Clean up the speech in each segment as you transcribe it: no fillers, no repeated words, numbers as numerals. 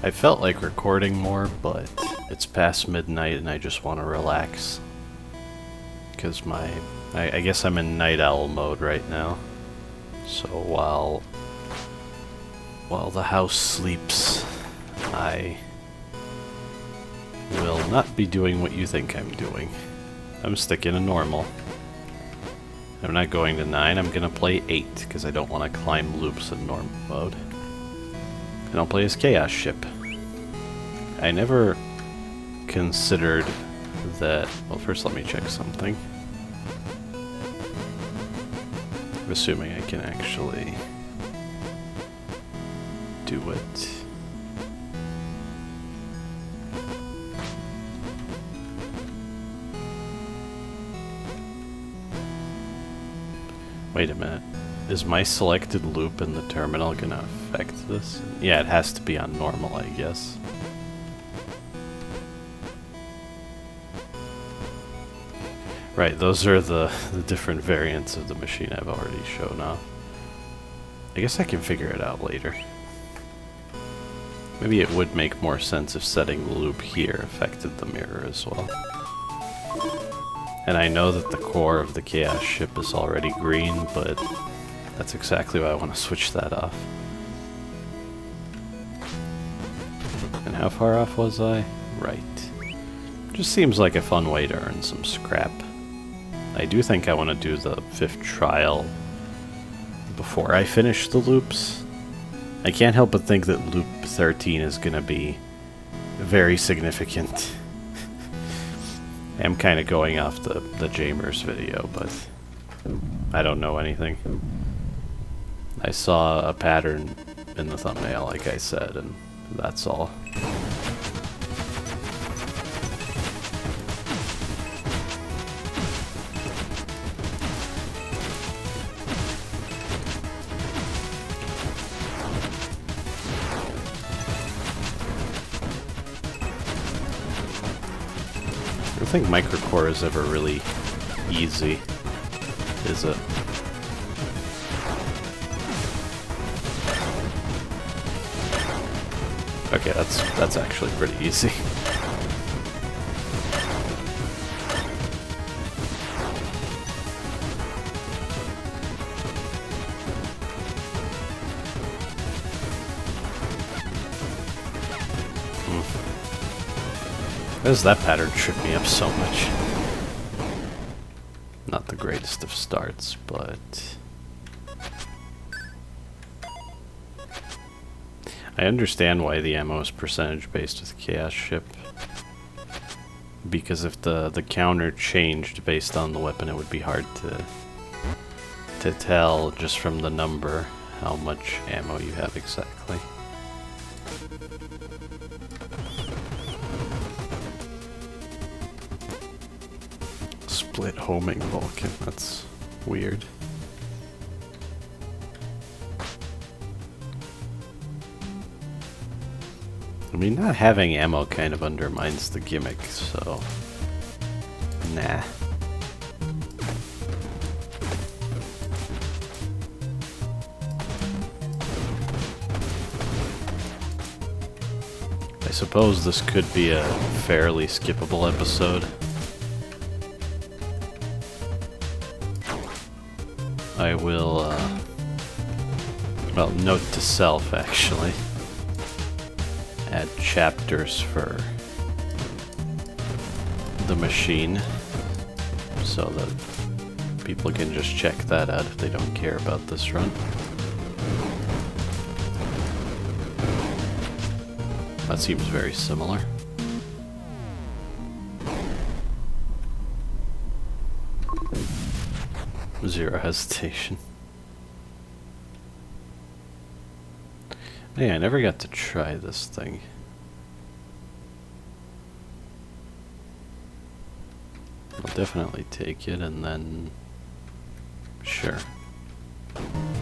I felt like recording more, but it's past midnight and I just want to relax. Because I guess I'm in night owl mode right now. So while the house sleeps, I will not be doing what you think I'm doing. I'm sticking to normal. I'm not going to 9, I'm gonna play 8, because I don't want to climb loops in normal mode. And I'll play as Chaos Ship. I never considered that... Well, first let me check something. I'm assuming I can actually do it. Wait a minute. Is my selected loop in the terminal gonna affect this? Yeah, it has to be on normal, I guess. Right, those are the different variants of the machine I've already shown off. I guess I can figure it out later. Maybe it would make more sense if setting the loop here affected the mirror as well. And I know that the core of the Chaos Ship is already green, but that's exactly why I want to switch that off. And how far off was I? Right. Just seems like a fun way to earn some scrap. I do think I want to do the 5th trial before I finish the loops. I can't help but think that loop 13 is going to be very significant. I'm kind of going off the Jamers video, but I don't know anything. I saw a pattern in the thumbnail, like I said, and that's all. I don't think microcore is ever really easy, is it? Okay, that's actually pretty easy. Why does that pattern trip me up so much? Not the greatest of starts, but... I understand why the ammo is percentage based with Chaos Ship. Because if the counter changed based on the weapon, it would be hard to tell just from the number how much ammo you have exactly. Split homing Vulcan, that's weird. I mean, not having ammo kind of undermines the gimmick, so... Nah. I suppose this could be a fairly skippable episode. I will, well, note to self, actually. Add chapters for the machine so that people can just check that out if they don't care about this run. That seems very similar. Zero hesitation. Hey, I never got to try this thing. I'll definitely take it and then... Sure.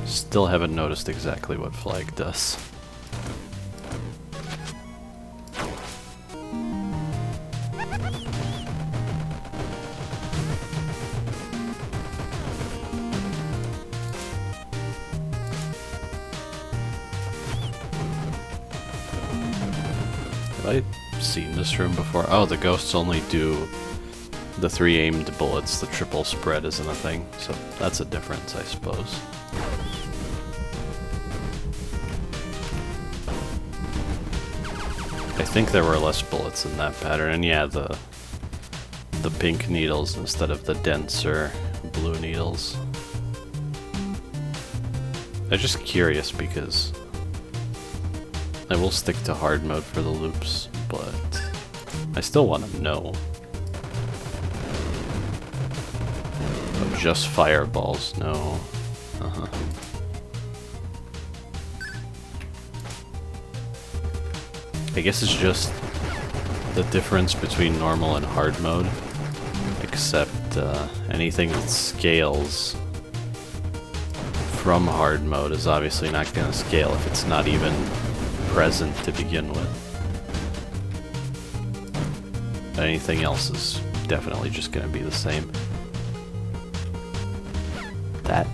Still haven't noticed exactly what flag does. Have I seen this room before? Oh, the ghosts only do the 3 aimed bullets. The triple spread isn't a thing, so that's a difference, I suppose. I think there were less bullets in that pattern, and yeah, the pink needles instead of the denser blue needles. I'm just curious because I will stick to hard mode for the loops, but I still want to know. Oh, just fireballs, no. I guess it's just the difference between normal and hard mode, except anything that scales from hard mode is obviously not going to scale if it's not even present to begin with. Anything else is definitely just going to be the same. That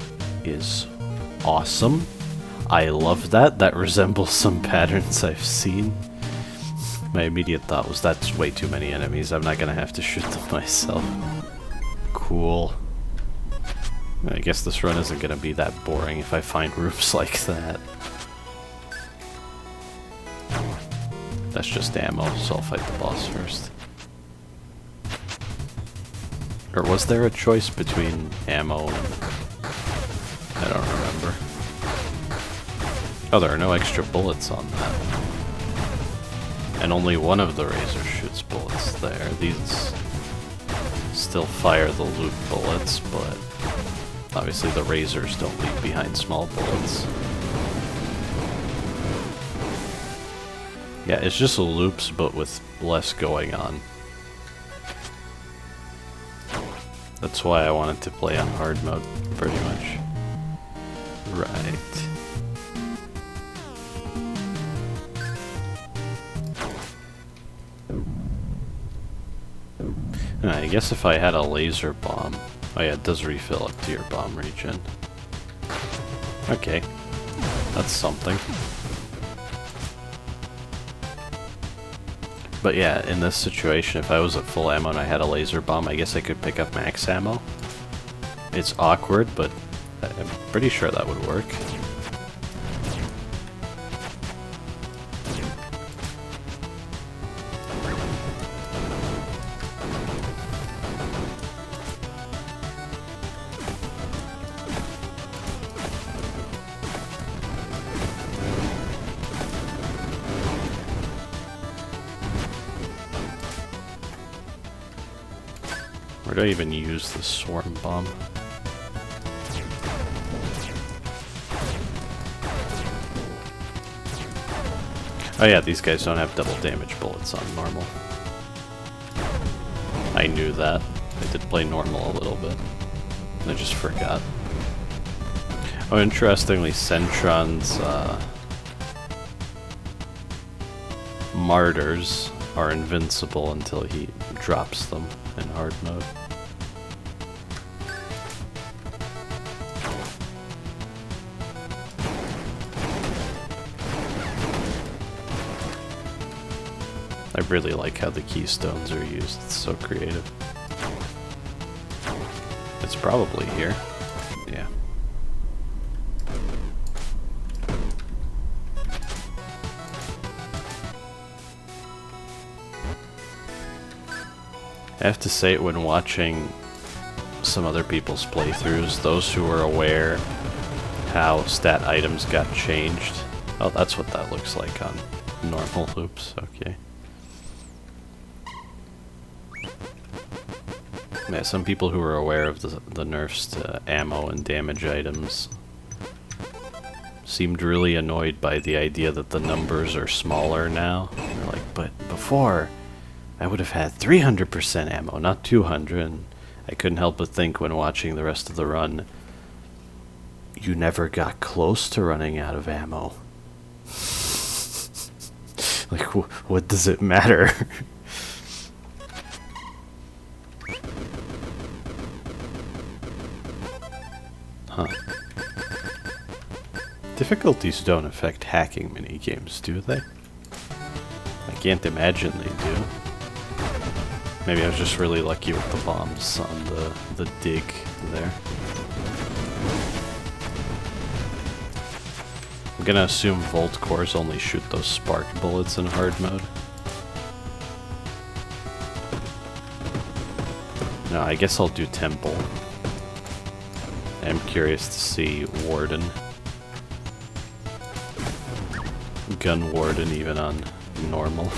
is awesome. I love that. That resembles some patterns I've seen. My immediate thought was that's way too many enemies. I'm not going to have to shoot them myself. Cool. I guess this run isn't going to be that boring if I find rooms like that. That's just ammo, so I'll fight the boss first. Or was there a choice between ammo and... I don't remember. Oh, there are no extra bullets on that. And only one of the razors shoots bullets there. These still fire the loop bullets, but obviously the razors don't leave behind small bullets. Yeah, it's just loops, but with less going on. That's why I wanted to play on hard mode, pretty much. Right. I guess if I had a laser bomb... Oh yeah, it does refill up to your bomb regen. Okay. That's something. But yeah, in this situation, if I was at full ammo and I had a laser bomb, I guess I could pick up max ammo. It's awkward, but I'm pretty sure that would work. Where do I even use the swarm bomb? Oh yeah, these guys don't have double damage bullets on normal. I knew that. I did play normal a little bit. I just forgot. Oh, interestingly, Centron's martyrs are invincible until he drops them in hard mode. I really like how the keystones are used. It's so creative. It's probably here. Yeah. I have to say, when watching some other people's playthroughs, those who were aware how stat items got changed. Oh, that's what that looks like on normal loops. Okay. Yeah, some people who are aware of the nerfs to ammo and damage items seemed really annoyed by the idea that the numbers are smaller now. They're like, but before, I would have had 300% ammo, not 200, and I couldn't help but think when watching the rest of the run, you never got close to running out of ammo. Like, what does it matter? Huh. Difficulties don't affect hacking minigames, do they? I can't imagine they do. Maybe I was just really lucky with the bombs on the dig there. I'm gonna assume Volt cores only shoot those spark bullets in hard mode. No, I guess I'll do Temple. I'm curious to see Warden. Gun Warden even on normal.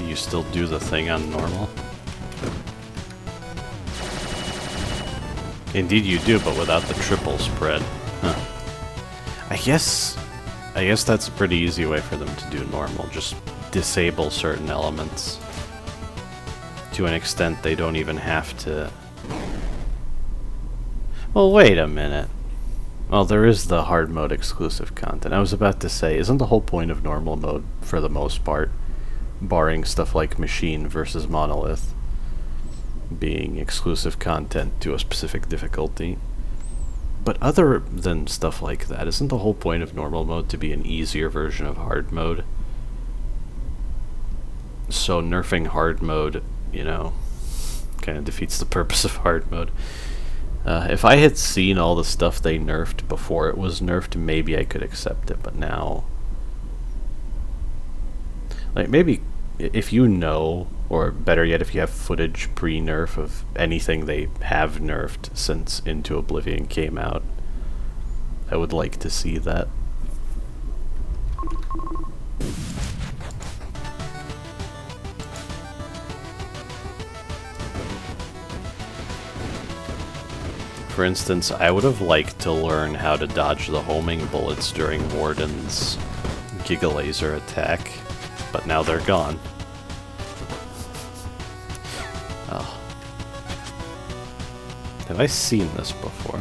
You still do the thing on normal? Indeed you do, but without the triple spread. Huh. I guess that's a pretty easy way for them to do normal. Just disable certain elements. To an extent they don't even have to... Well, wait a minute. Well, there is the hard mode exclusive content. I was about to say, isn't the whole point of normal mode, for the most part, barring stuff like Machine versus Monolith, being exclusive content to a specific difficulty? But other than stuff like that, isn't the whole point of normal mode to be an easier version of hard mode? So nerfing hard mode, you know, kind of defeats the purpose of hard mode. If I had seen all the stuff they nerfed before it was nerfed, maybe I could accept it, but now... Like, maybe if you know, or better yet, if you have footage pre-nerf of anything they have nerfed since Into Oblivion came out, I would like to see that. For instance, I would have liked to learn how to dodge the homing bullets during Warden's Giga Laser attack, but now they're gone. Oh. Have I seen this before?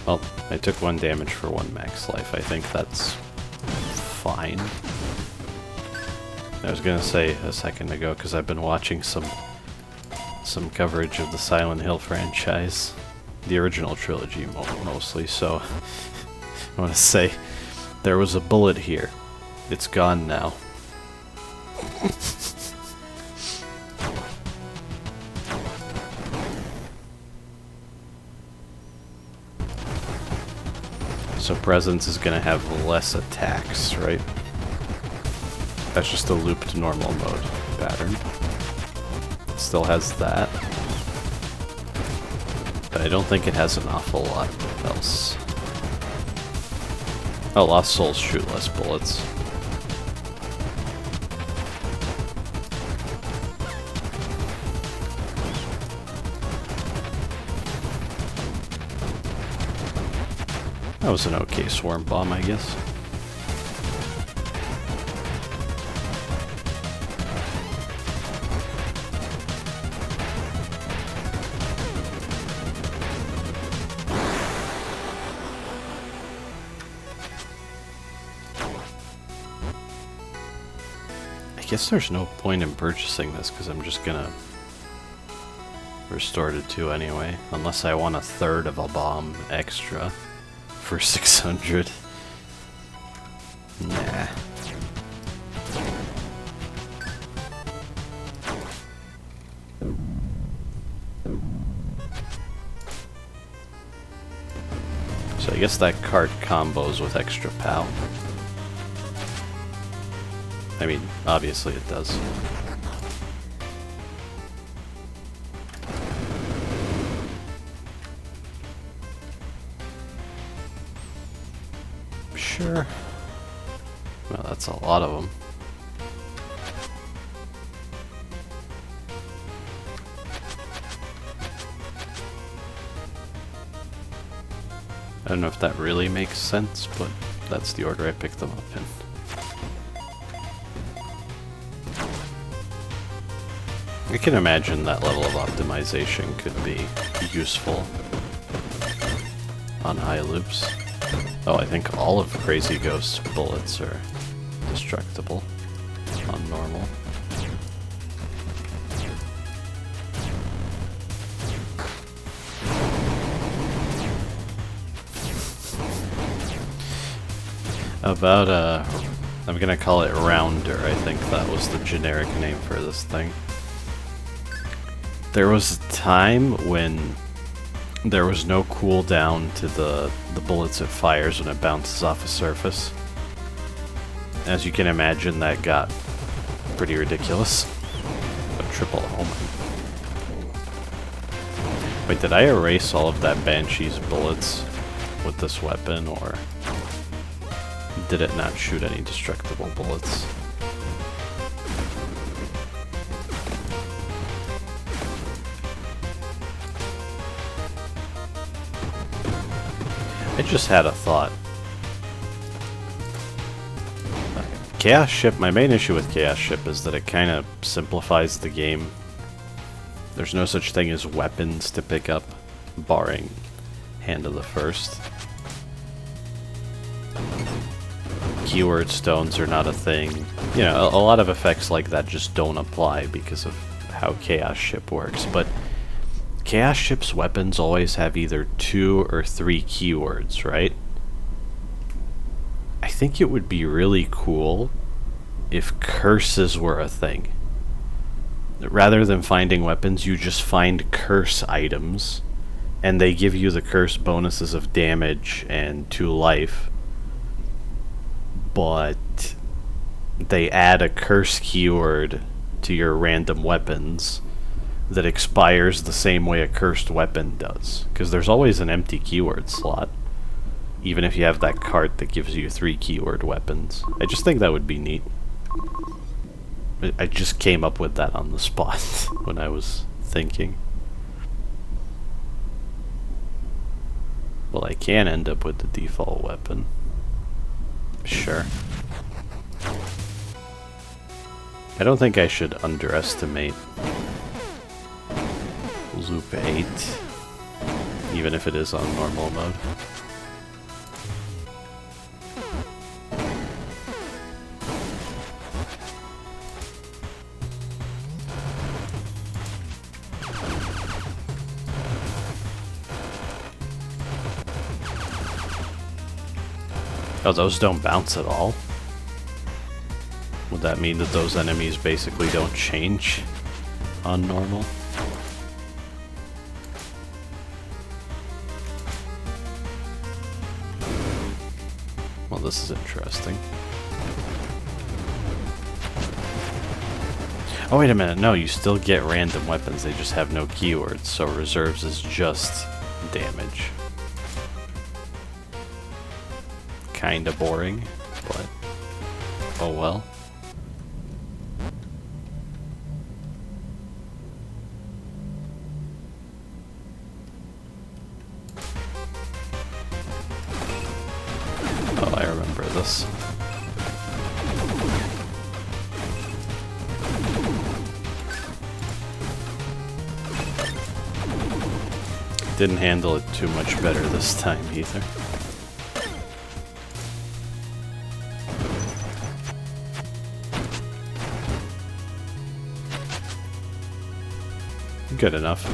Well, I took 1 damage for 1 max life. I think that's fine. I was gonna say a second ago, because I've been watching some coverage of the Silent Hill franchise, the original trilogy mostly, so I want to say there was a bullet here. It's gone now. So Presence is going to have less attacks, right? That's just a looped normal mode pattern. It still has that. But I don't think it has an awful lot else. Oh, Lost Souls shoot less bullets. That was an okay swarm bomb, I guess. I guess there's no point in purchasing this because I'm just gonna restore to 2 anyway, unless I want 1/3 of a bomb extra for 600. Nah. So I guess that card combos with extra POW. I mean, obviously it does. Sure. Well, that's a lot of them. I don't know if that really makes sense, but that's the order I picked them up in. I can imagine that level of optimization could be useful on high loops. Oh, I think all of Crazy Ghost's bullets are destructible. on normal. About I'm gonna call it Rounder, I think that was the generic name for this thing. There was a time when there was no cooldown to the bullets it fires when it bounces off a surface. As you can imagine, that got pretty ridiculous. A triple, oh my. Wait, did I erase all of that Banshee's bullets with this weapon, or did it not shoot any destructible bullets? I just had a thought. Chaos Ship, my main issue with Chaos Ship is that it kind of simplifies the game. There's no such thing as weapons to pick up, barring Hand of the First. Keyword stones are not a thing. You know, a lot of effects like that just don't apply because of how Chaos Ship works, but Chaos Ship's weapons always have either 2 or 3 keywords, right? I think it would be really cool if curses were a thing. Rather than finding weapons, you just find curse items, and they give you the curse bonuses of damage and 2 life, but they add a curse keyword to your random weapons that expires the same way a cursed weapon does. Because there's always an empty keyword slot, even if you have that cart that gives you 3 keyword weapons. I just think that would be neat. I just came up with that on the spot when I was thinking. Well, I can end up with the default weapon. Sure. I don't think I should underestimate Loop 8, even if it is on normal mode. Oh, those don't bounce at all? Would that mean that those enemies basically don't change on normal? Well, this is interesting. Oh, wait a minute. No, you still get random weapons. They just have no keywords, so reserves is just damage. Kinda boring, but oh well. Oh, I remember this. Didn't handle it too much better this time either. Good enough.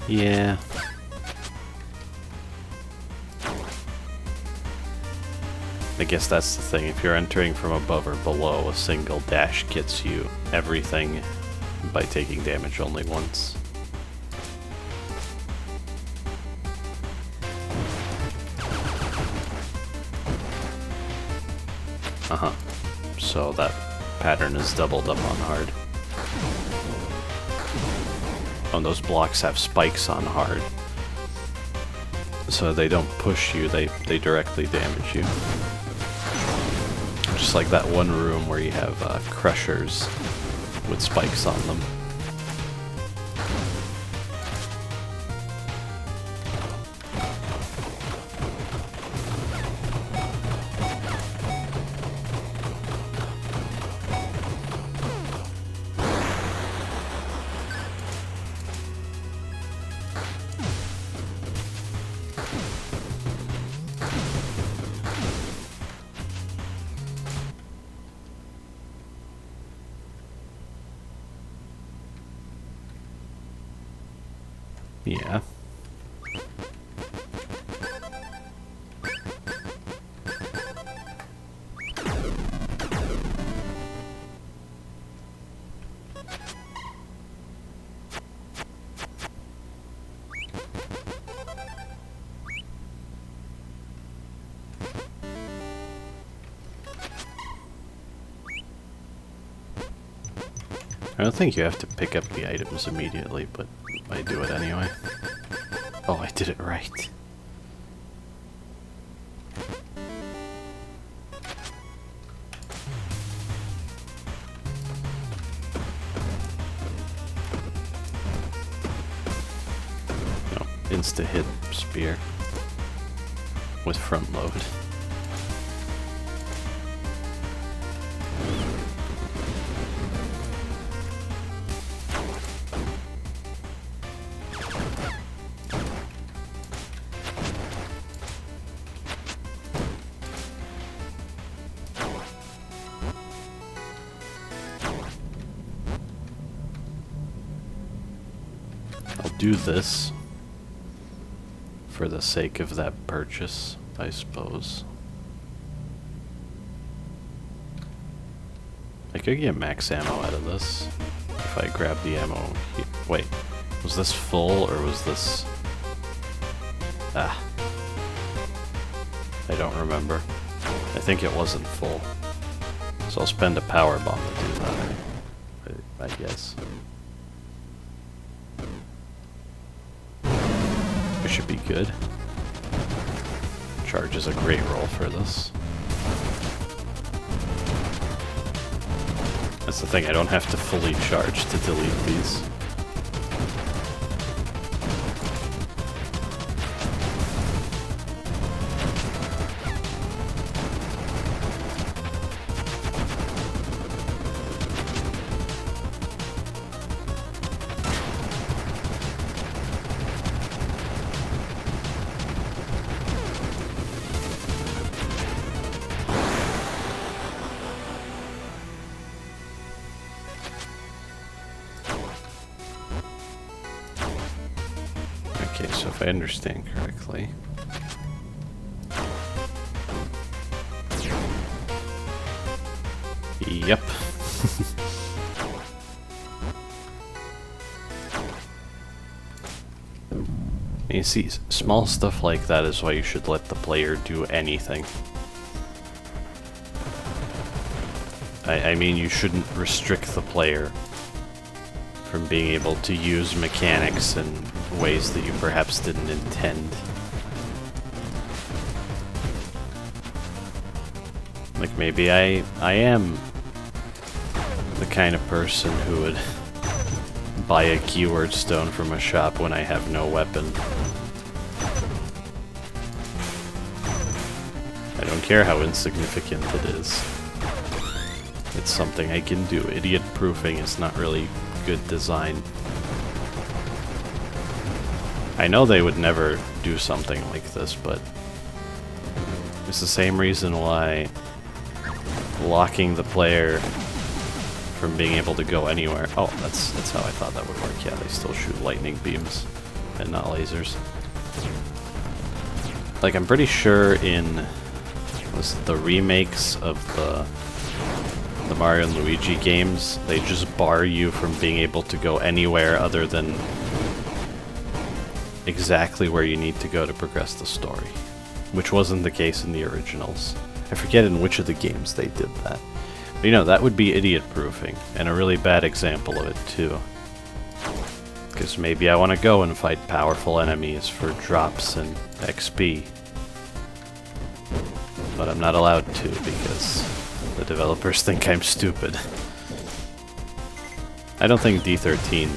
Yeah. I guess that's the thing. If you're entering from above or below, a single dash gets you everything by taking damage only once. Uh-huh. So that pattern is doubled up on hard. Oh, those blocks have spikes on hard. So they don't push you, they directly damage you. Just like that one room where you have crushers with spikes on them. Yeah. I don't think you have to pick up the items immediately, but I do it anyway. Oh, I did it right. No, insta-hit spear with front load. Do this for the sake of that purchase, I suppose. I could get max ammo out of this if I grab the ammo here. Wait, was this full or was this... Ah. I don't remember. I think it wasn't full. So I'll spend a power bomb to do that, I guess. Should be good. Charge is a great roll for this. That's the thing, I don't have to fully charge to delete these. Okay, so if I understand correctly... Yep. You see, small stuff like that is why you should let the player do anything. I mean, you shouldn't restrict the player from being able to use mechanics in ways that you perhaps didn't intend. Like, maybe I am the kind of person who would buy a keyword stone from a shop when I have no weapon. I don't care how insignificant it is. It's something I can do. Idiot proofing is not really good design. I know they would never do something like this, but it's the same reason why locking the player from being able to go anywhere. Oh, that's how I thought that would work. Yeah, they still shoot lightning beams and not lasers. Like, I'm pretty sure in the remakes of the Mario and Luigi games, they just bar you from being able to go anywhere other than exactly where you need to go to progress the story, which wasn't the case in the originals. I forget in which of the games they did that. But, you know, that would be idiot proofing, and a really bad example of it too. Because maybe I want to go and fight powerful enemies for drops and XP, but I'm not allowed to because the developers think I'm stupid. I don't think D13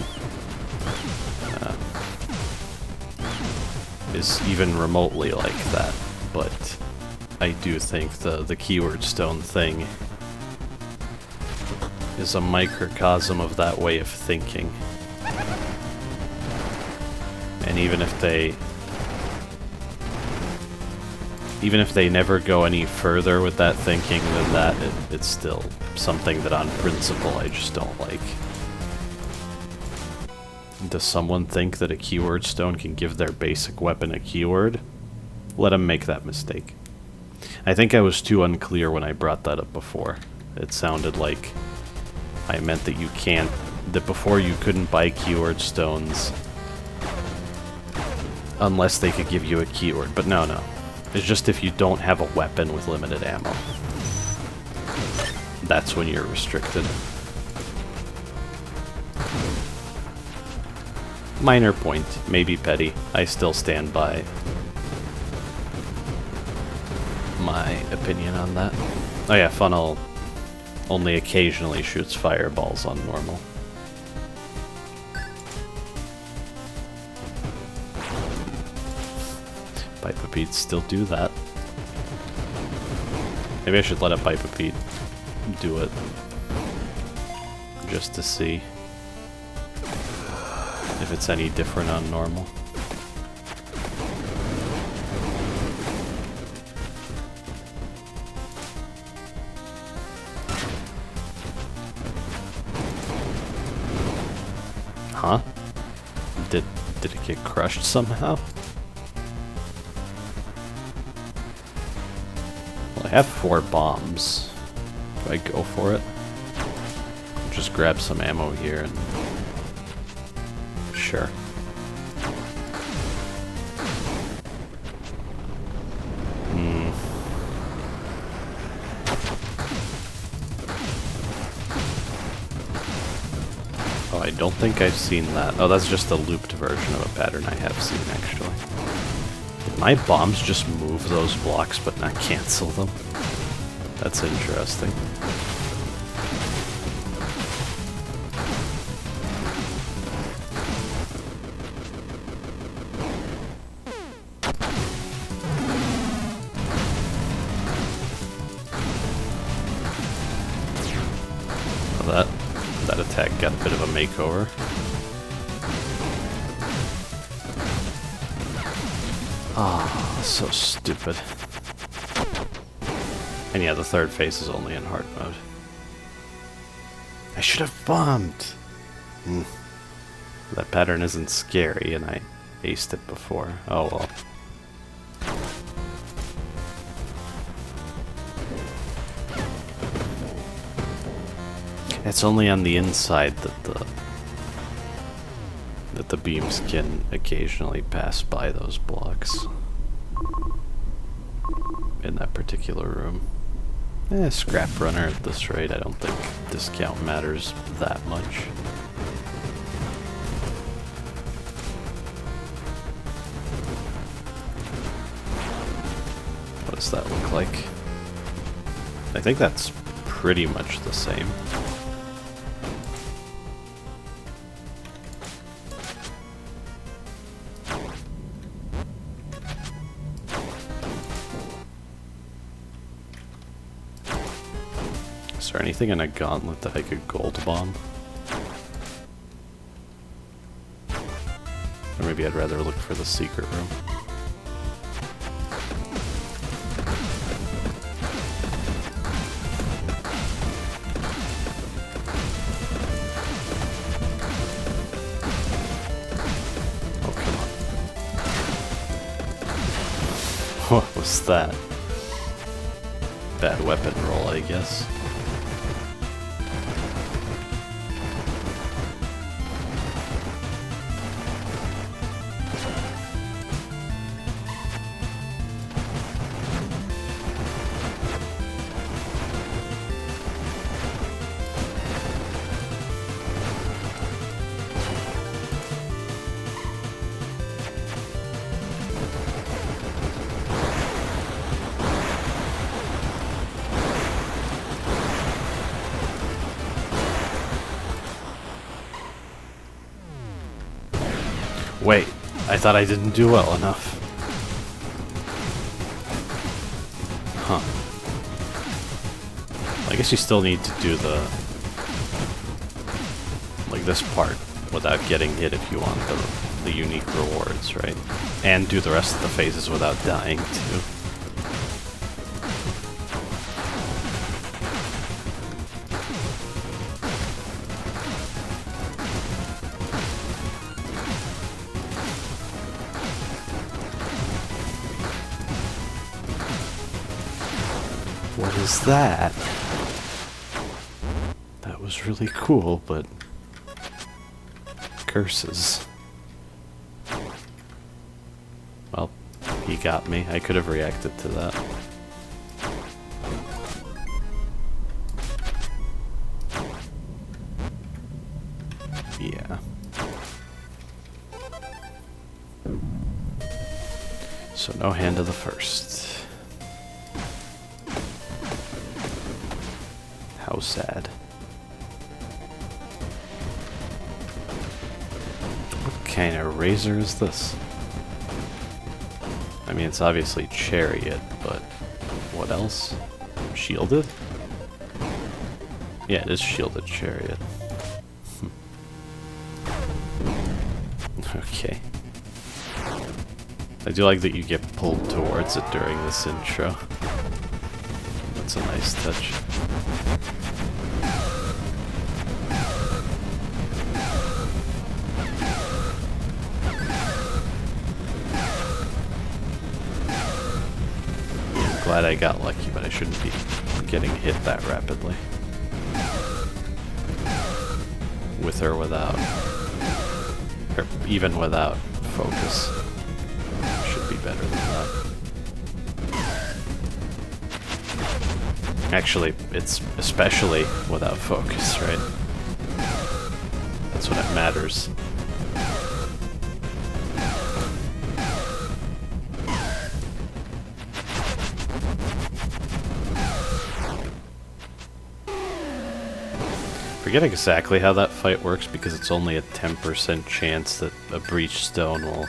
is even remotely like that, but I do think the keyword stone thing is a microcosm of that way of thinking. And even if they never go any further with that thinking than that, it's still something that on principle I just don't like. Does someone think that a keyword stone can give their basic weapon a keyword? Let them make that mistake. I think I was too unclear when I brought that up before. It sounded like I meant that you can't, that before you couldn't buy keyword stones unless they could give you a keyword, but no. It's just if you don't have a weapon with limited ammo. That's when you're restricted. Minor point, maybe petty. I still stand by my opinion on that. Oh yeah, funnel only occasionally shoots fireballs on normal. Pipe of Pete still do that. Maybe I should let a Pipe of Pete do it. Just to see if it's any different on normal. Huh? Did it get crushed somehow? Well, I have 4 bombs. Do I go for it? Just grab some ammo here and... Sure. Oh, I don't think I've seen that. Oh, that's just a looped version of a pattern I have seen, actually. Did my bombs just move those blocks but not cancel them? That's interesting. That attack got a bit of a makeover. Ah, so stupid. And yeah, the third phase is only in hard mode. I should have bombed! That pattern isn't scary, and I aced it before. Oh well. It's only on the inside that the beams can occasionally pass by those blocks. In that particular room. Scrap runner at this rate, I don't think discount matters that much. What does that look like? I think that's pretty much the same. Is there anything in a gauntlet that I could gold bomb? Or maybe I'd rather look for the secret room. Oh, come on. What was that? Bad weapon roll, I guess. Wait, I thought I didn't do well enough. Huh. I guess you still need to do like this part without getting hit if you want the unique rewards, right? And do the rest of the phases without dying, too. What is that? That was really cool, but... curses. Well, he got me. I could have reacted to that. Yeah. So no hand of the first. How sad. What kind of razor is this? I mean, it's obviously chariot, but what else? Shielded? Yeah, it is shielded chariot. Okay. I do like that you get pulled towards it during this intro. That's a nice touch. I'm glad I got lucky, but I shouldn't be getting hit that rapidly. With or without. Or even without focus. Should be better than that. Actually, it's especially without focus, right? That's when it matters. I forget exactly how that fight works because it's only a 10% chance that a breach stone will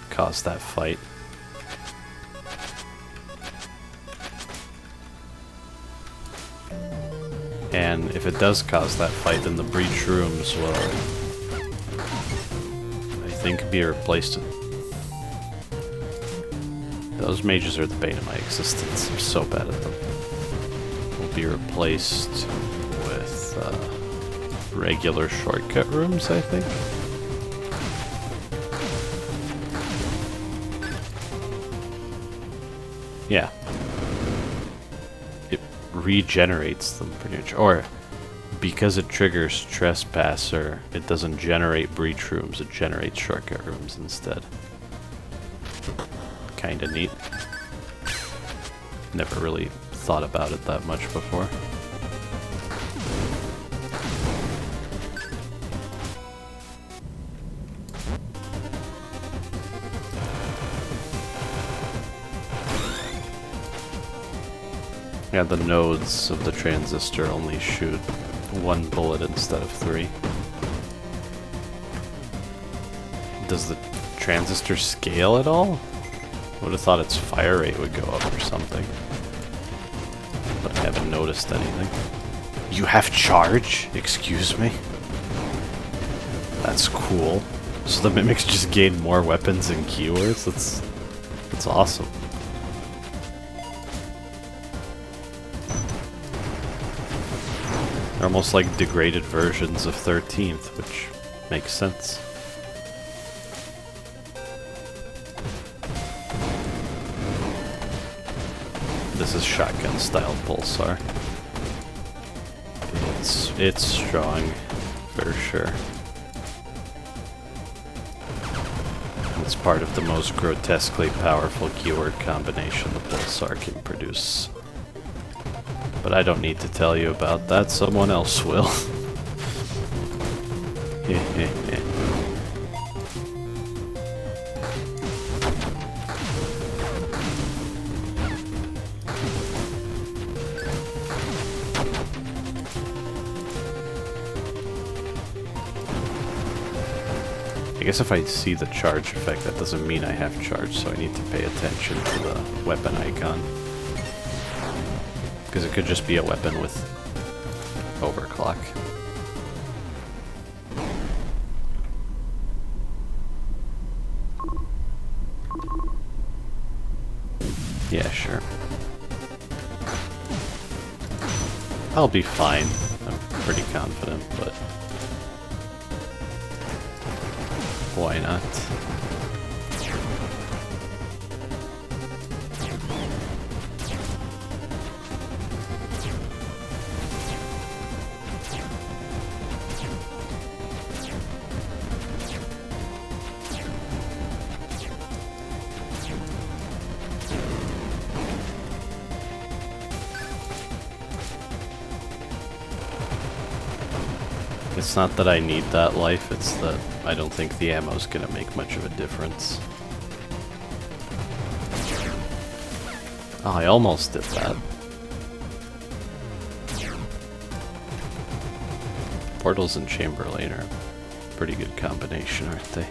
cause that fight. And if it does cause that fight, then the breach rooms will, I think, be replaced. Those mages are the bane of my existence. I'm so bad at them. Will be replaced with regular shortcut rooms, I think. Yeah. It regenerates them pretty much. Or, because it triggers Trespasser, it doesn't generate breach rooms, it generates shortcut rooms instead. Kinda neat. Never really thought about it that much before. Yeah, the nodes of the transistor only shoot one bullet instead of 3. Does the transistor scale at all? I would have thought its fire rate would go up or something. But I haven't noticed anything. You have charge? Excuse me? That's cool. So the mimics just gain more weapons and keywords? That's awesome. They're almost like degraded versions of 13th, which makes sense. This is shotgun style pulsar. It's strong, for sure. It's part of the most grotesquely powerful keyword combination the pulsar can produce. But I don't need to tell you about that, someone else will. I guess if I see the charge effect, that doesn't mean I have charge, so I need to pay attention to the weapon icon. Because it could just be a weapon with overclock. Yeah, sure. I'll be fine. I'm pretty confident, but why not? It's not that I need that life, it's that I don't think the ammo's gonna make much of a difference. Oh, I almost did that. Portals and Chamber Lane are a pretty good combination, aren't they?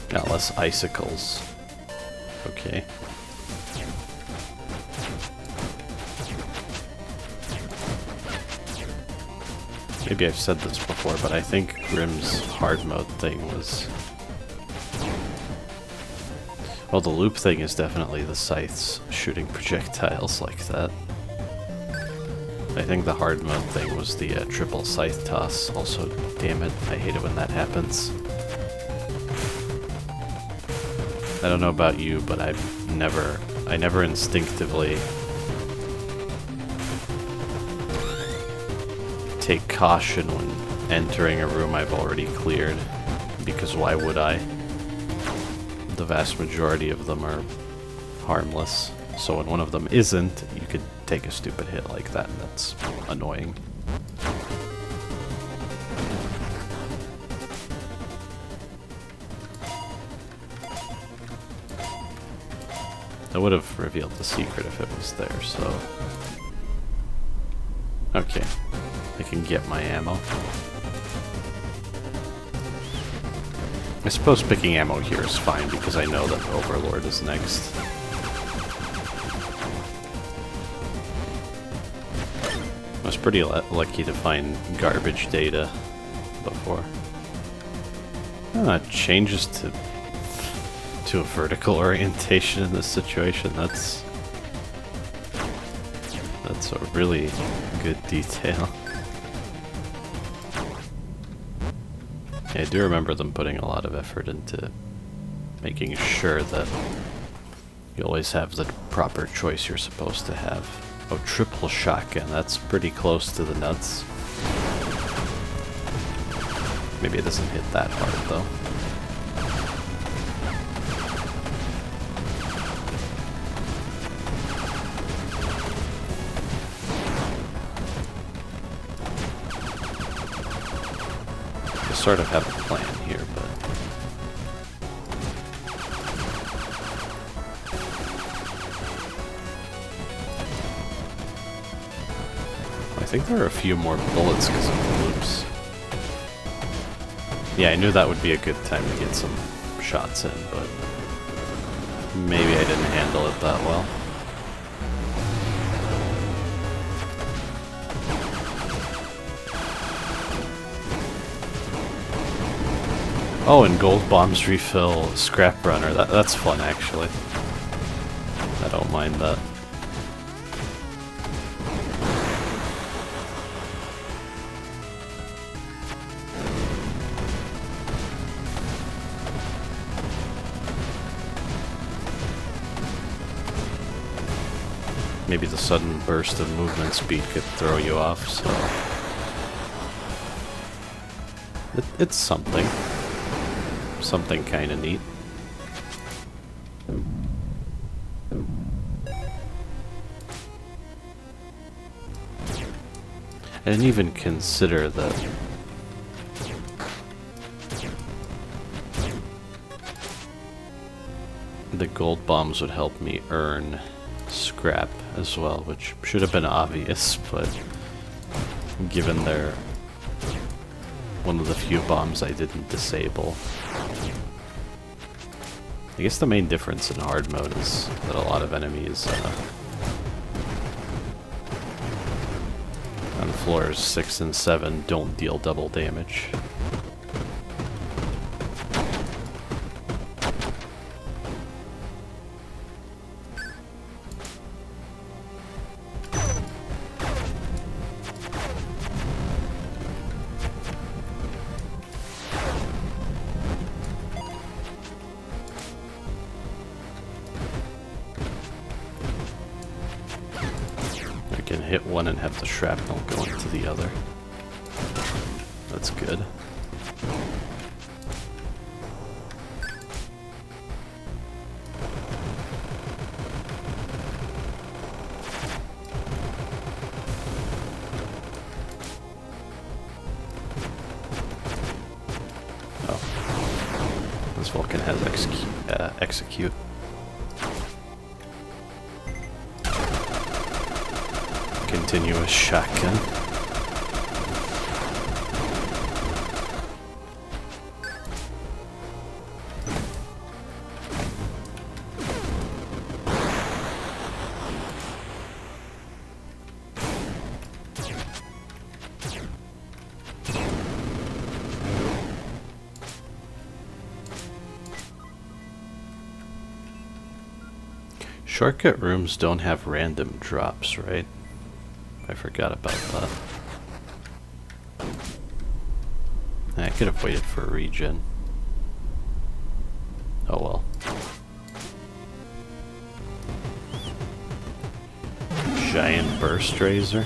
Got less icicles. Okay. Maybe I've said this before, but I think Grimm's hard mode thing was... Well, the loop thing is definitely the scythes shooting projectiles like that. I think the hard mode thing was the triple scythe toss. Also, damn it, I hate it when that happens. I don't know about you, but I never instinctively take caution when entering a room I've already cleared, because why would I? The vast majority of them are harmless, so when one of them isn't, you could take a stupid hit like that, and that's annoying. I would have revealed the secret if it was there, so... Okay, I can get my ammo. I suppose picking ammo here is fine because I know that Overlord is next. I was pretty lucky to find garbage data before. It changes to a vertical orientation in this situation. That's a really good detail. Yeah, I do remember them putting a lot of effort into making sure that you always have the proper choice you're supposed to have. Oh, triple shotgun, that's pretty close to the nuts. Maybe it doesn't hit that hard though. Sort of have a plan here, but I think there are a few more bullets because of the loops. Yeah, I knew that would be a good time to get some shots in, but maybe I didn't handle it that well. Oh, and gold bombs refill scrap runner. That's fun, actually. I don't mind that. Maybe the sudden burst of movement speed could throw you off, so... It's something. Something kind of neat. I didn't even consider that the gold bombs would help me earn scrap as well, which should have been obvious, but given they're one of the few bombs I didn't disable. I guess the main difference in hard mode is that a lot of enemies on floors 6 and 7 don't deal double damage. Hit one and have the shrapnel go into the other. That's good. This Vulcan has execute. Continuous shotgun. Shortcut rooms don't have random drops, right? I forgot about that. I could have waited for a regen. Oh well. Giant burst razor.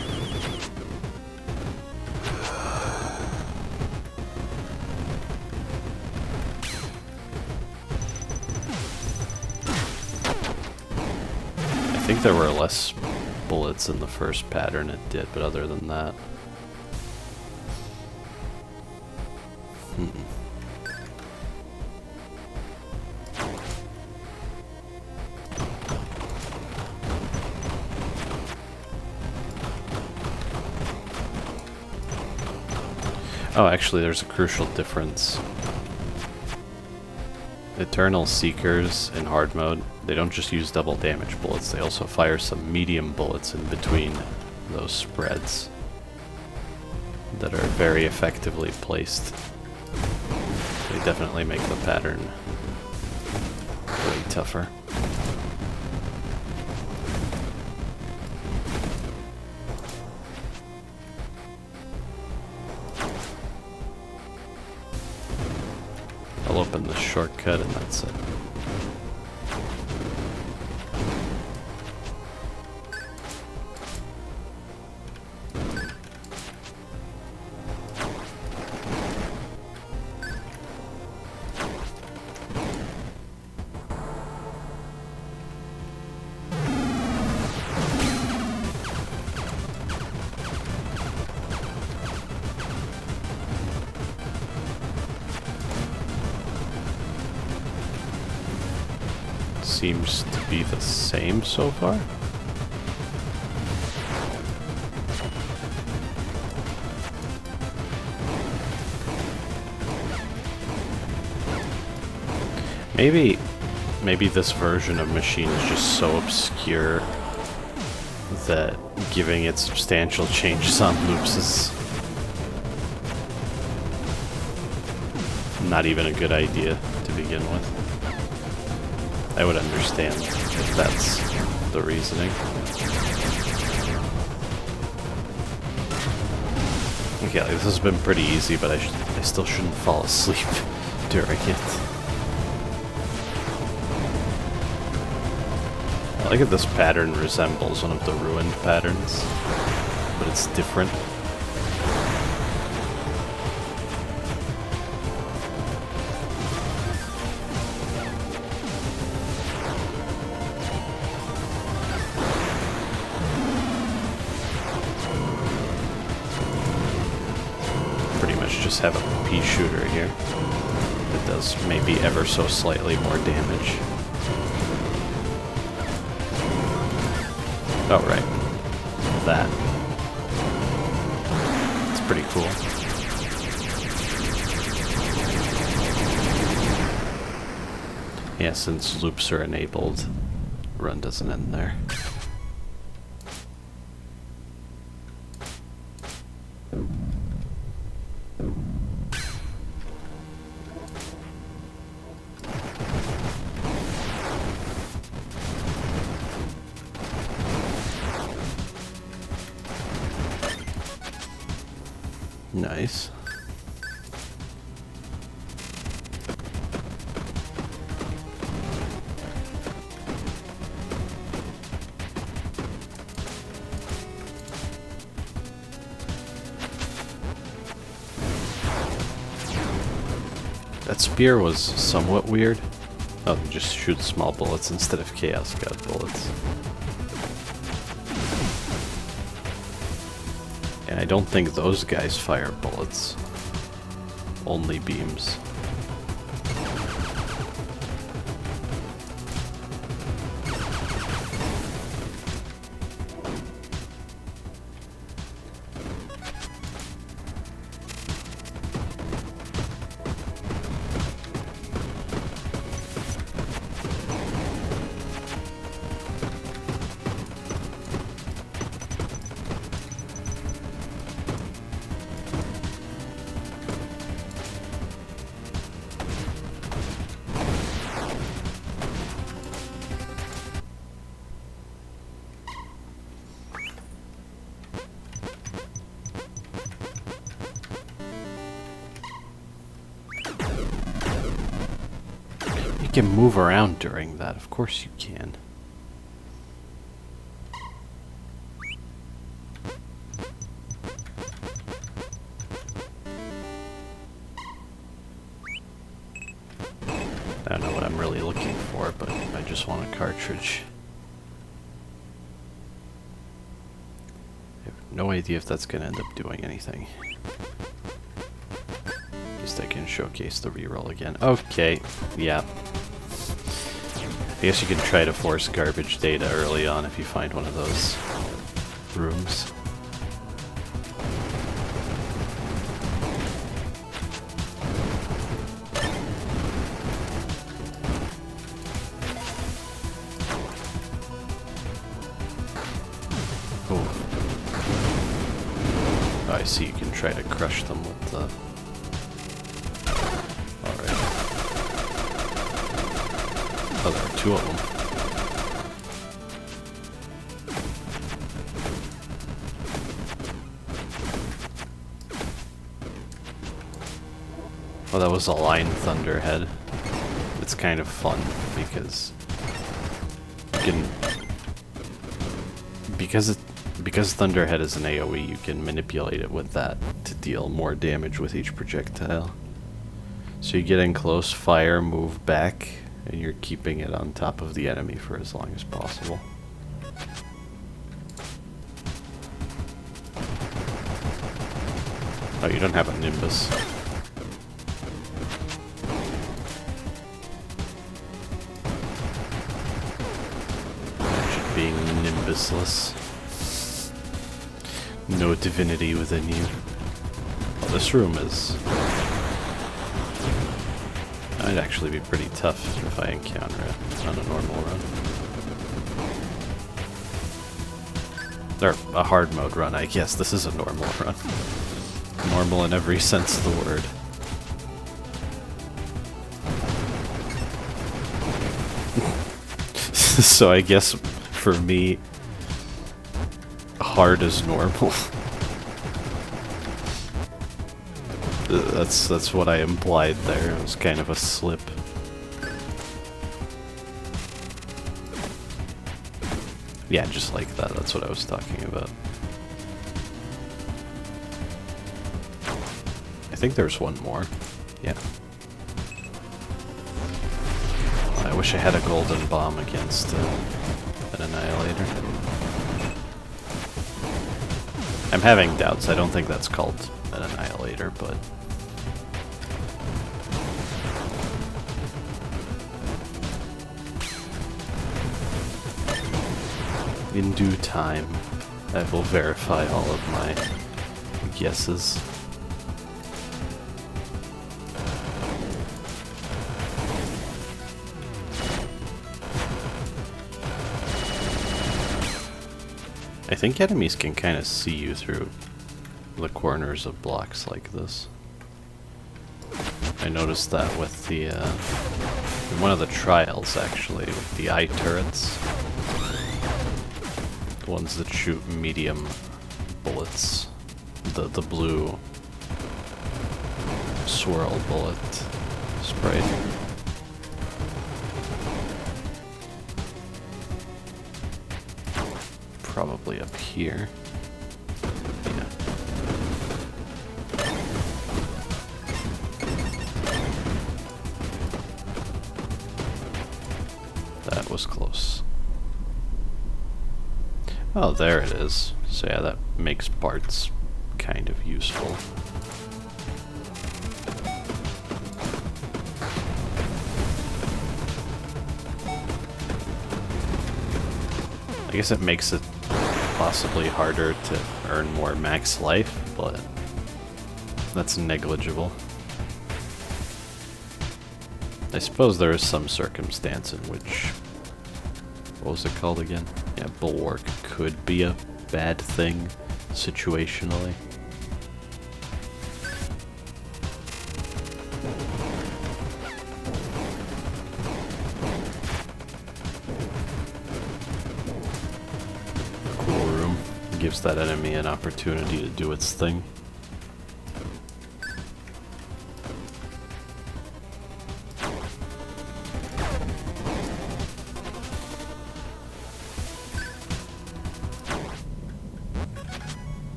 I think there were less bullets in the first pattern it did, but other than that... Oh, actually there's a crucial difference. Eternal Seekers in hard mode, they don't just use double damage bullets, they also fire some medium bullets in between those spreads that are very effectively placed. They definitely make the pattern way tougher. I'll open the shortcut and that's it. Seems to be the same so far. Maybe this version of Machine is just so obscure that giving it substantial changes on loops is not even a good idea to begin with. I would understand if that's the reasoning. Okay, like, this has been pretty easy, but I still shouldn't fall asleep during it. I like that this pattern resembles one of the ruined patterns, but it's different. Just have a pea shooter here that does maybe ever so slightly more damage. Oh, right. That. It's pretty cool. Yeah, since loops are enabled, run doesn't end there. Nice. That spear was somewhat weird. Oh, you just shoot small bullets instead of Chaos God bullets. And I don't think those guys fire bullets. Only beams. You can move around during that. Of course you can. I don't know what I'm really looking for, but I just want a cartridge. I have no idea if that's going to end up doing anything. At least I can showcase the reroll again. Okay, yeah. I guess you can try to force garbage data early on if you find one of those rooms. Oh, I see, you can try to crush them with the... Alright. Oh, there are two of them. Well, that was a line thunderhead. It's kind of fun because you can... Because Thunderhead is an AoE, you can manipulate it with that to deal more damage with each projectile. So you get in close, fire, move back, and you're keeping it on top of the enemy for as long as possible. Oh, you don't have a Nimbus. Imagine being Nimbusless. No divinity within you. Well, this room is... Might actually be pretty tough if I encounter it on a normal run. Or a hard mode run, I guess. This is a normal run. Normal in every sense of the word. So I guess for me, hard is normal. That's what I implied there. It was kind of a slip. Yeah, just like that. That's what I was talking about. I think there's one more. Yeah. I wish I had a golden bomb against an Annihilator. I'm having doubts. I don't think that's called an Annihilator, but... in due time, I will verify all of my guesses. I think enemies can kind of see you through the corners of blocks like this. I noticed that with the, in one of the trials actually, with the eye turrets. The ones that shoot medium bullets. The blue swirl bullet sprite. Probably up here. Yeah. That was close. Oh, there it is. So yeah, that makes parts kind of useful. I guess it makes it possibly harder to earn more max life, but that's negligible. I suppose there is some circumstance in which, what was it called again? Yeah, Bulwark could be a bad thing situationally. Gives that enemy an opportunity to do its thing.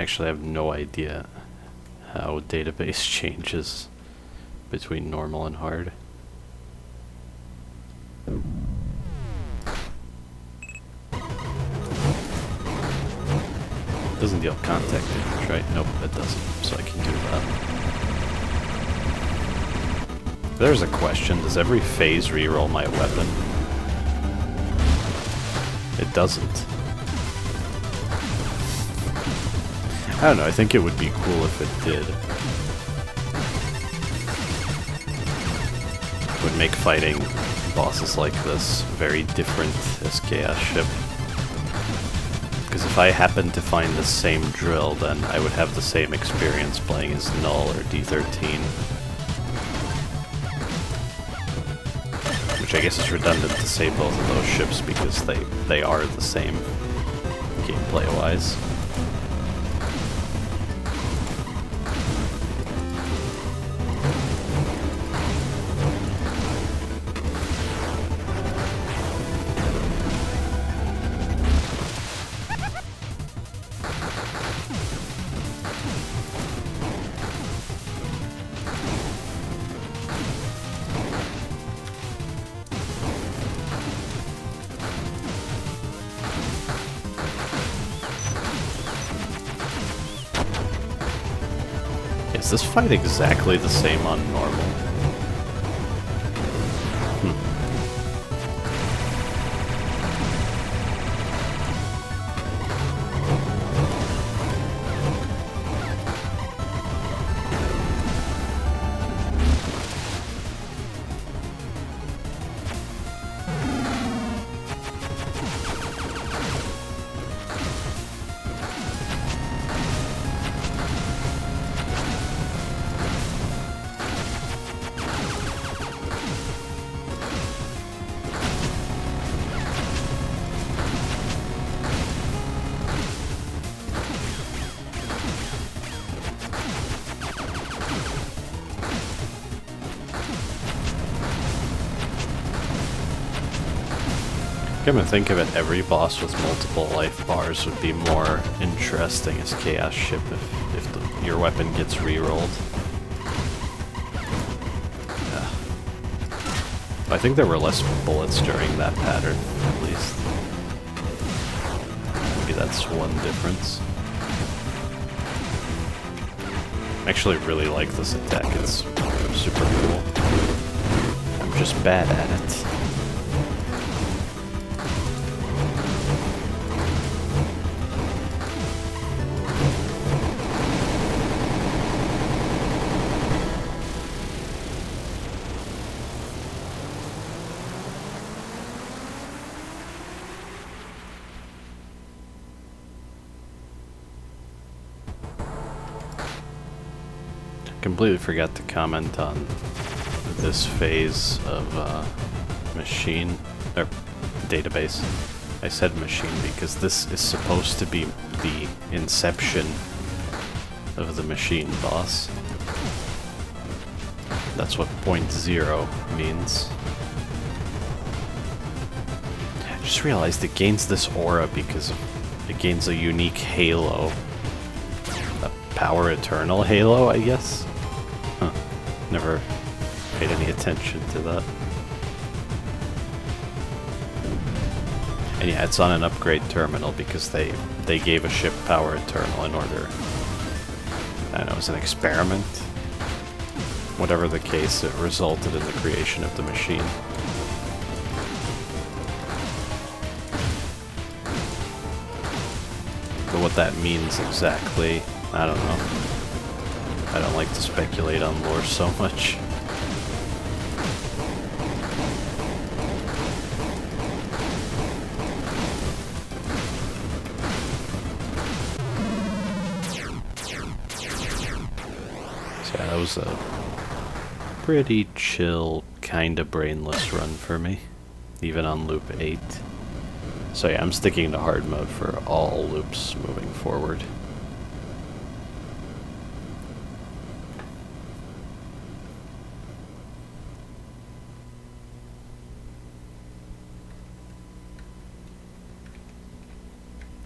Actually, I have no idea how database changes between normal and hard. Doesn't deal contact damage, right? Nope, it doesn't, so I can do that. There's a question, does every phase reroll my weapon? It doesn't. I don't know, I think it would be cool if it did. It would make fighting bosses like this very different as Chaos Ship. Because if I happened to find the same drill, then I would have the same experience playing as Null or D13. Which I guess is redundant to say both of those ships because they are the same gameplay-wise. Is this fight exactly the same on normal? Come to think of it, every boss with multiple life bars would be more interesting as Chaos Ship if your weapon gets rerolled. Yeah. I think there were less bullets during that pattern, at least. Maybe that's one difference. I actually really like this attack, it's super cool. I'm just bad at it. Completely forgot to comment on this phase of machine, or database. I said machine because this is supposed to be the inception of the machine boss. That's what .0 means. I just realized it gains this aura because it gains a unique halo. A Power Eternal halo, I guess? Huh. Never paid any attention to that. And yeah, it's on an upgrade terminal because they gave a ship Power Eternal in order, I don't know, it was an experiment. Whatever the case, it resulted in the creation of the machine. But what that means exactly, I don't know. I don't like to speculate on lore so much. So yeah, that was a pretty chill, kinda brainless run for me, even on loop 8. So yeah, I'm sticking to hard mode for all loops moving forward.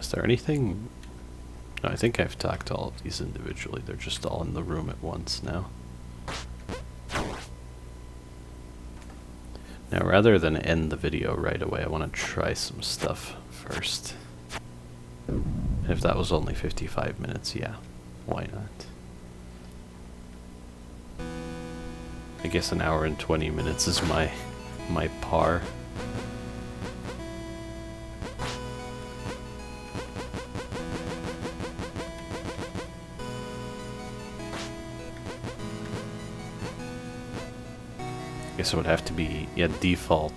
Is there anything No, I think I've talked to all of these individually. They're just all in the room at once now. Now, rather than end the video right away, I want to try some stuff first. If that was only 55 minutes, yeah, why not? I guess an hour and 20 minutes is my par. Guess it would have to be, yeah, default.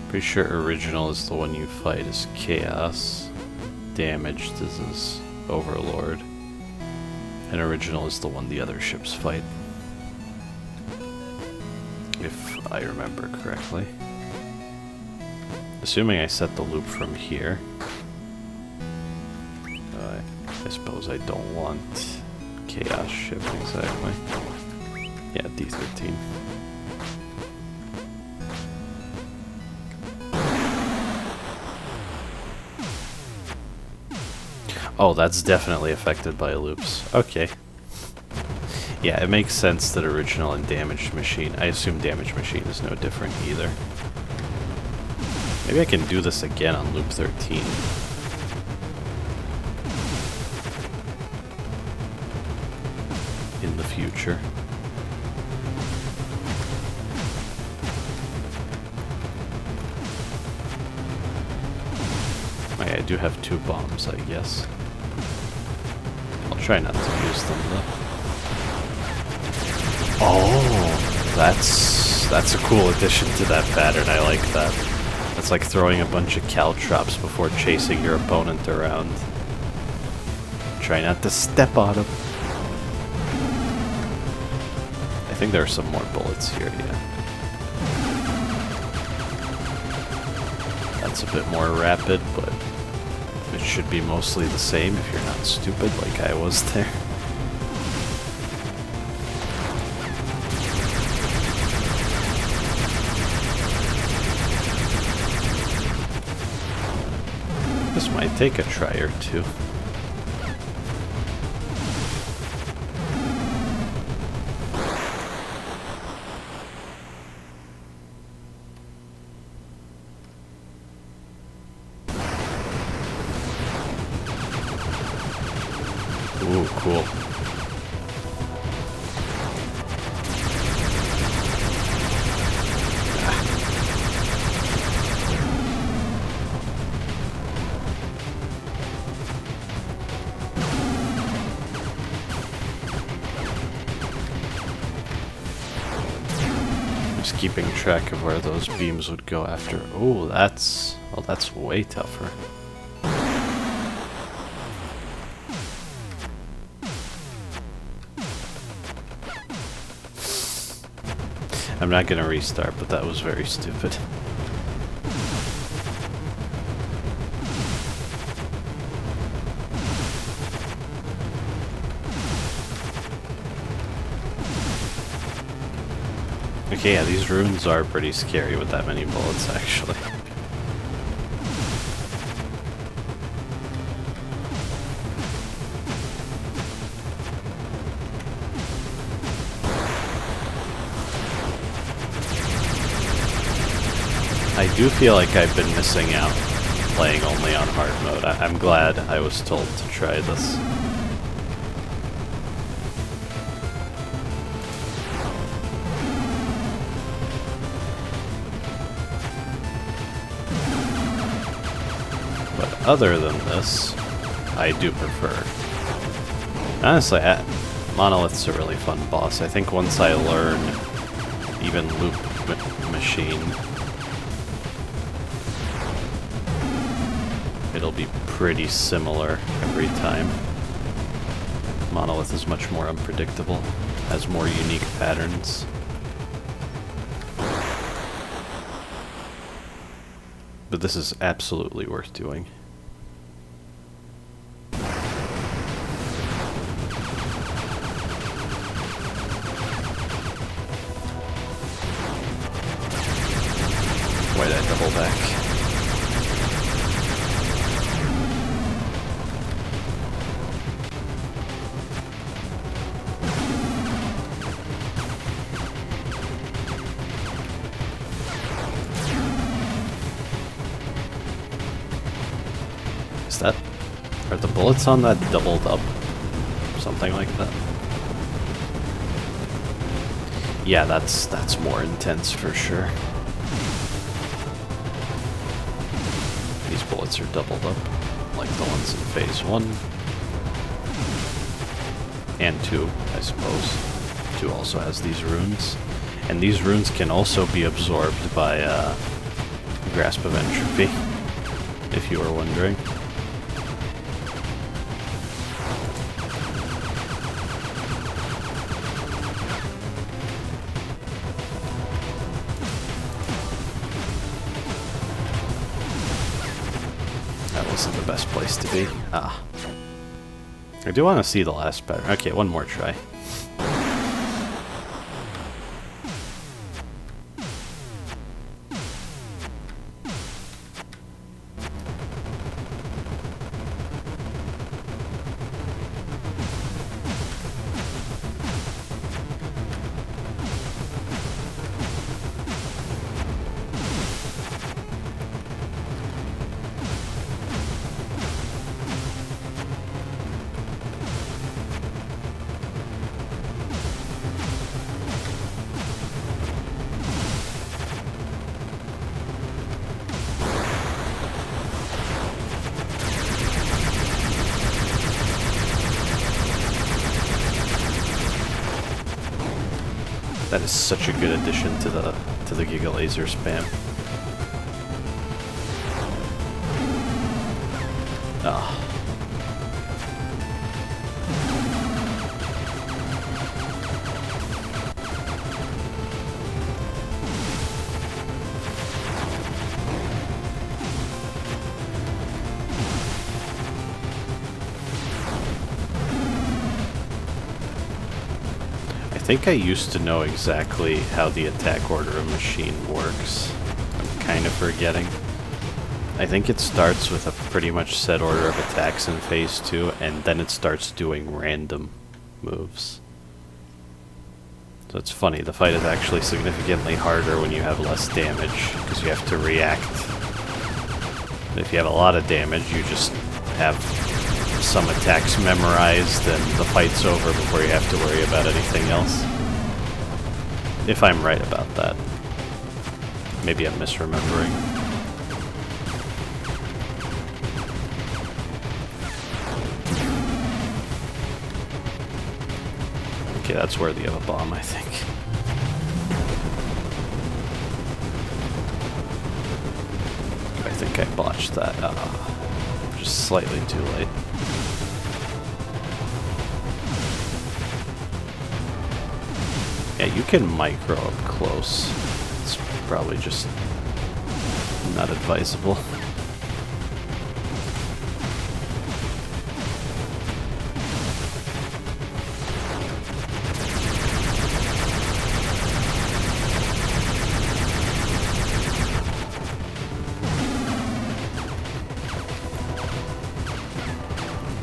Pretty sure original is the one you fight as Chaos. Damaged is Overlord. And original is the one the other ships fight. If I remember correctly. Assuming I set the loop from here. I suppose I don't want Chaos ship exactly. Yeah, D13. Oh, that's definitely affected by loops. Okay. Yeah, it makes sense that original and damaged machine. I assume damaged machine is no different either. Maybe I can do this again on loop 13. In the future. Oh, yeah, I do have 2 bombs, I guess. I'll try not to use them though. Oh, that's a cool addition to that pattern. I like that. That's like throwing a bunch of caltrops before chasing your opponent around. Try not to step on him. I think there are some more bullets here, yeah. That's a bit more rapid, but it should be mostly the same if you're not stupid like I was there. This might take a try or two. Ooh, cool. Just keeping track of where those beams would go after. Oh, that's way tougher. I'm not gonna restart, but that was very stupid. Okay, yeah, these runes are pretty scary with that many bullets, actually. I do feel like I've been missing out playing only on hard mode. I'm glad I was told to try this. But other than this, I do prefer. Honestly, Monolith's a really fun boss. I think once I learn even loop machine, it'll be pretty similar every time. Monolith is much more unpredictable, has more unique patterns. But this is absolutely worth doing. Why'd I double back? Are the bullets on that doubled up? Something like that. Yeah, that's more intense for sure. These bullets are doubled up, like the ones in phase 1. And 2, I suppose. 2 also has these runes. And these runes can also be absorbed by Grasp of Entropy, if you were wondering. That wasn't the best place to be. Ah. I do want to see the last pattern. Okay, one more try. That is such a good addition to the Giga Laser spam. Ah. I think I used to know exactly how the attack order of machine works. I'm kind of forgetting. I think it starts with a pretty much set order of attacks in phase 2, and then it starts doing random moves. So it's funny, the fight is actually significantly harder when you have less damage, because you have to react. If you have a lot of damage, you just have some attacks memorized and the fight's over before you have to worry about anything else. If I'm right about that. Maybe I'm misremembering. Okay, that's worthy of a bomb, I think. I think I botched that. Just slightly too late. Yeah, you can micro up close. It's probably just not advisable.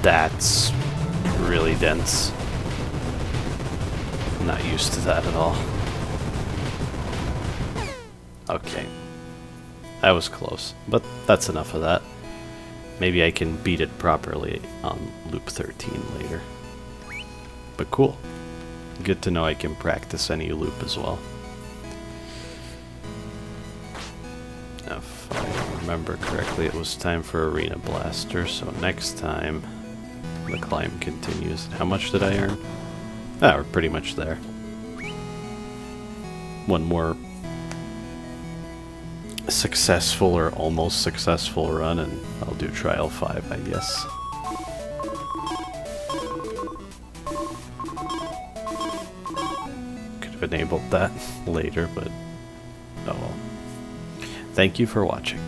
That's really dense. Not used to that at all. Okay. I was close, but that's enough of that. Maybe I can beat it properly on loop 13 later. But cool. Good to know I can practice any loop as well. If I remember correctly, it was time for Arena Blaster, so next time the climb continues. How much did I earn? Ah, we're pretty much there. One more successful or almost successful run, and I'll do Trial 5, I guess. Could have enabled that later, but oh well. Thank you for watching.